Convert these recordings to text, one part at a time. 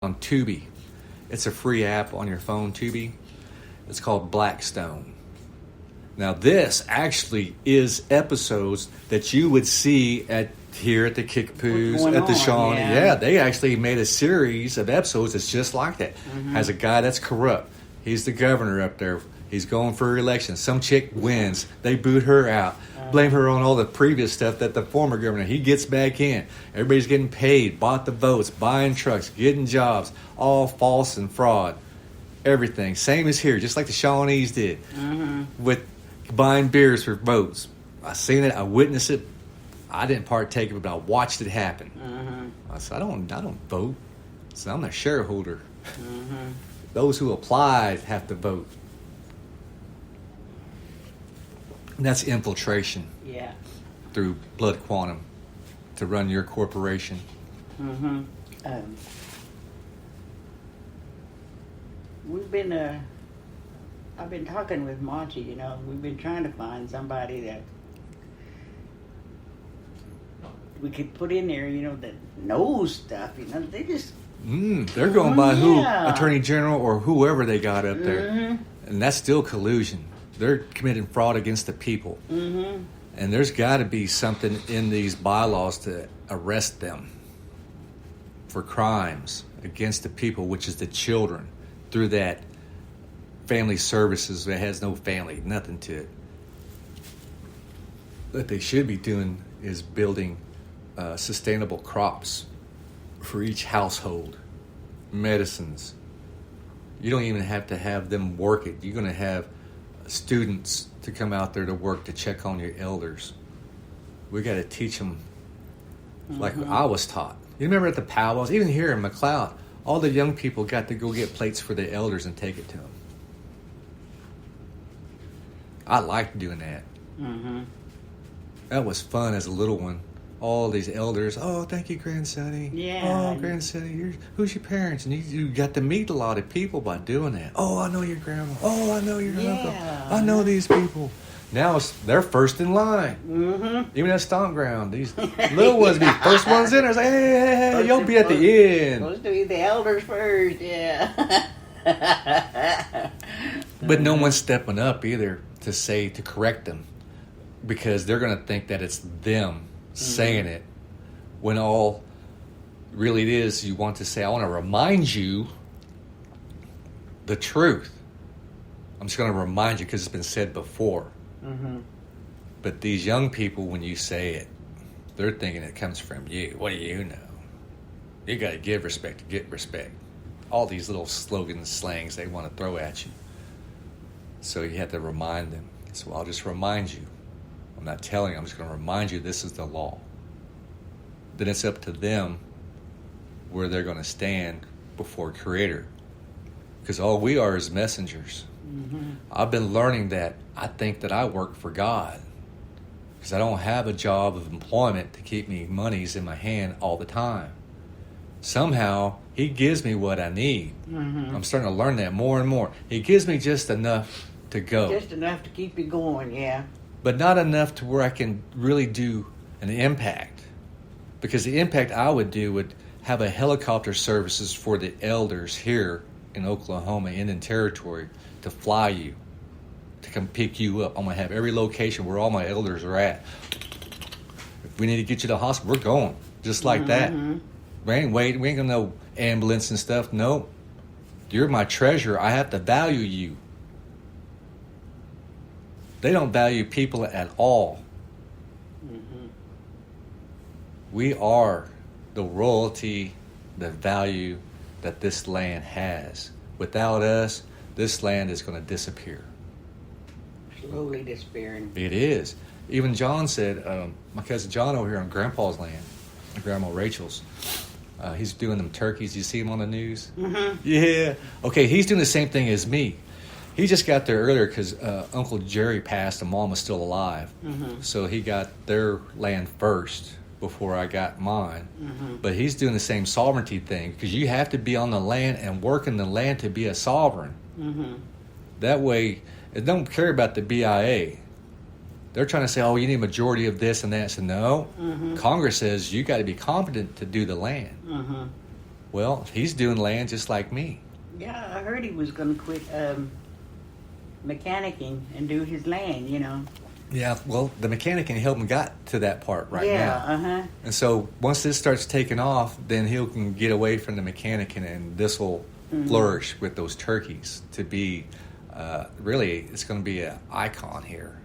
on Tubi. It's a free app on your phone, Tubi. It's called Blackstone. Now, this actually is episodes that you would see here at the Kickapoos, at the Shawnee. Yeah, they actually made a series of episodes that's just like that. Has a guy that's corrupt. He's the governor up there. He's going for election. Some chick wins. They boot her out. Blame her on all the previous stuff that the former governor, he gets back in. Everybody's getting paid, bought the votes, buying trucks, getting jobs, all false and fraud. Everything. Same as here, just like the Shawnees did with buying beers for votes. I seen it. I witnessed it. I didn't partake of it, but I watched it happen. I said, I don't vote. So I'm a shareholder. Those who applied have to vote. And that's infiltration. Yeah. Through blood quantum to run your corporation. We've been, I've been talking with Monty, we've been trying to find somebody that we could put in there, that knows stuff, they just... they're going by who? Attorney General or whoever they got up there. And that's still collusion. They're committing fraud against the people. And there's got to be something in these bylaws to arrest them for crimes against the people, which is the children, through that family services that has no family, nothing to it. What they should be doing is building sustainable crops for each household, medicines. You don't even have to have them work it. You're going to have students to come out there to work to check on your elders. We got to teach them like I was taught. You remember at the powwows, even here in McLeod, all the young people got to go get plates for the elders and take it to them. I liked doing that. That was fun as a little one. All these elders, oh, thank you, grandsonny. Yeah. Oh, grandsonny, who's your parents? And you got to meet a lot of people by doing that. Oh, I know your grandma. Oh, I know your uncle. I know these people. Now they're first in line. Even at Stomp Ground, these little ones be first ones in. It's like, hey, you'll be at the end. Supposed to be the elders first, yeah. But no one's stepping up either to correct them, because they're going to think that it's them saying it, when all really it is, you want to say, I want to remind you the truth. I'm just going to remind you because it's been said before. But these young people, when you say it, they're thinking it comes from you. What do you know? You got to give respect to get respect. All these little slogans, slangs they want to throw at you. So you have to remind them. So I'll just remind you. I'm not telling you, I'm just going to remind you this is the law. Then it's up to them where they're going to stand before Creator. Because all we are is messengers. I've been learning that I think that I work for God. Because I don't have a job of employment to keep me monies in my hand all the time. Somehow, He gives me what I need. I'm starting to learn that more and more. He gives me just enough to go. Just enough to keep you going, yeah. But not enough to where I can really do an impact. Because the impact I would do would have a helicopter services for the elders here in Oklahoma, Indian Territory, to fly you, to come pick you up. I'm going to have every location where all my elders are at. If we need to get you to the hospital, we're going. Just like that. We ain't waiting. We ain't going to no ambulance and stuff. No. You're my treasure. I have to value you. They don't value people at all. We are the royalty, the value that this land has. Without us, this land is going to disappear. Slowly disappearing. It is. Even John said, my cousin John over here on Grandpa's land, Grandma Rachel's, he's doing them turkeys. You see him on the news? Yeah. Okay, he's doing the same thing as me. He just got there earlier because Uncle Jerry passed and Mom was still alive. So he got their land first before I got mine. But he's doing the same sovereignty thing, because you have to be on the land and work in the land to be a sovereign. That way, it don't care about the BIA. They're trying to say, oh, you need a majority of this and that. So no, Congress says you got to be competent to do the land. Well, he's doing land just like me. Yeah, I heard he was going to quit mechanicking and do his land, you know. Yeah, well, the mechanic and him got to that part right now. Yeah, uh-huh. And so once this starts taking off, then he can get away from the mechanic, and this will flourish with those turkeys to be, really, it's going to be an icon here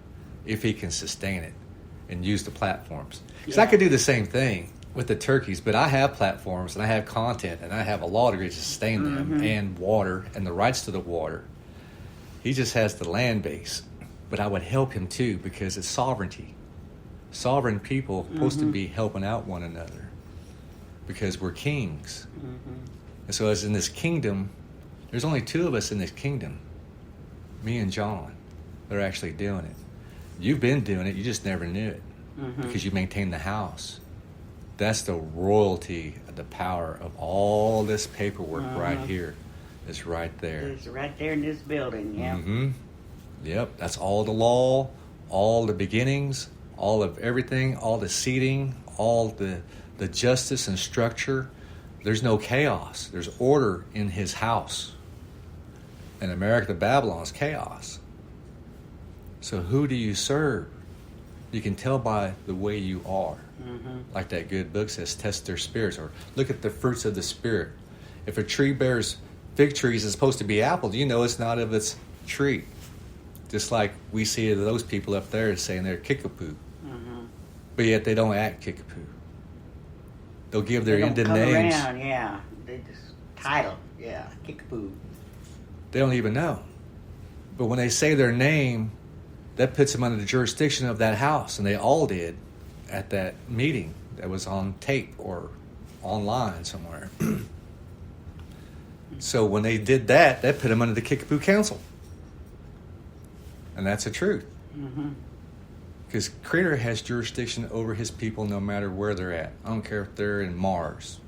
if he can sustain it and use the platforms. Because I could do the same thing with the turkeys, but I have platforms and I have content and I have a law degree to sustain them and water and the rights to the water. He just has the land base. But I would help him too, because it's sovereignty. Sovereign people are supposed to be helping out one another because we're kings. And so as in this kingdom, there's only two of us in this kingdom, me and John, that are actually doing it. You've been doing it, you just never knew it because you maintain the house. That's the royalty of the power of all this paperwork right here. It's right there. It's right there in this building, yeah. Yep, that's all the law, all the beginnings, all of everything, all the seating, all the justice and structure. There's no chaos. There's order in his house. In America, Babylon is chaos. So who do you serve? You can tell by the way you are. Like that good book says, test their spirits, or look at the fruits of the spirit. If a tree bears fig trees, it's supposed to be apples. You know it's not of its tree. Just like we see those people up there saying they're Kickapoo. But yet they don't act Kickapoo. They'll give their ended names. Around, yeah. They just title, yeah, Kickapoo. They don't even know. But when they say their name, that puts them under the jurisdiction of that house. And they all did at that meeting that was on tape or online somewhere. So when they did that, that put them under the Kickapoo Council. And that's the truth. Because Creator has jurisdiction over his people no matter where they're at. I don't care if they're in Mars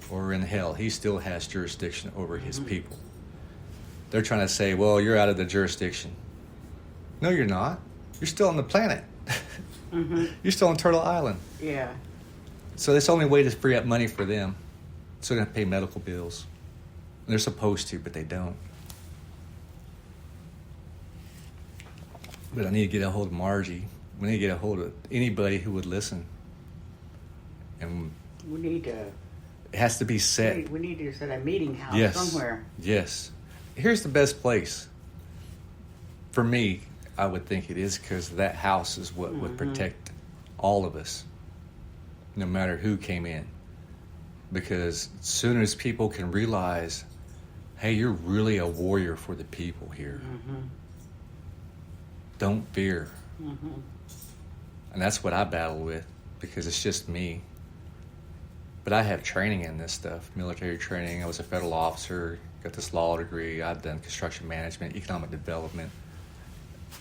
or in hell. He still has jurisdiction over his people. They're trying to say, well, you're out of the jurisdiction. No, you're not. You're still on the planet. You're still on Turtle Island. Yeah. So that's the only way to free up money for them. So they're going to pay medical bills. And they're supposed to, but they don't. But I need to get a hold of Margie. We need to get a hold of anybody who would listen. And we need to... It has to be set. We need to set a meeting house somewhere. Yes. Here's the best place. For me, I would think it is, because that house is what would protect all of us, no matter who came in. Because as soon as people can realize, hey, you're really a warrior for the people here. Don't fear. And that's what I battle with, because it's just me. But I have training in this stuff, military training. I was a federal officer, got this law degree. I've done construction management, economic development,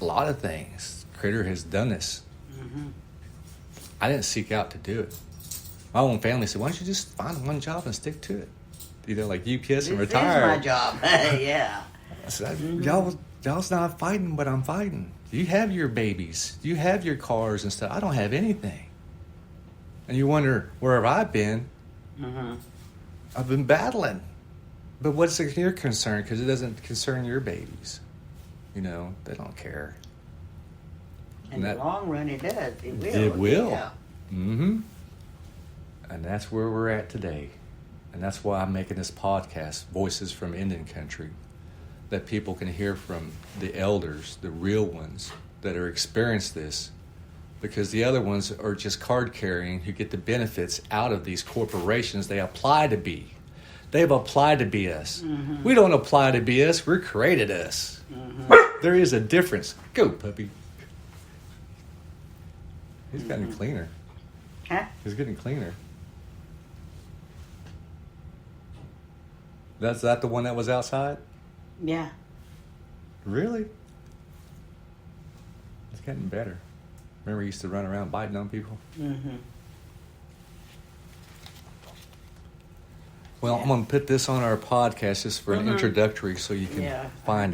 a lot of things. Creator has done this. I didn't seek out to do it. My own family said, why don't you just find one job and stick to it? You know, like UPS and retire. This is my job. Yeah. I said, y'all's not fighting, but I'm fighting. You have your babies. You have your cars and stuff. I don't have anything. And you wonder, where have I been? I've been battling. But what's your concern? Because it doesn't concern your babies. You know, they don't care. In the long run, it does. It will. It will. Yeah. And that's where we're at today. And that's why I'm making this podcast, Voices from Indian Country, that people can hear from the elders, the real ones that are experienced this, because the other ones are just card carrying who get the benefits out of these corporations they apply to be. They've applied to be us. We don't apply to be us. We're created us. There is a difference. Go, puppy. He's getting cleaner. Huh? He's getting cleaner. That's that the one that was outside? Yeah. Really? It's getting better. Remember he used to run around biting on people? Well, I'm going to put this on our podcast just for an introductory so you can find it.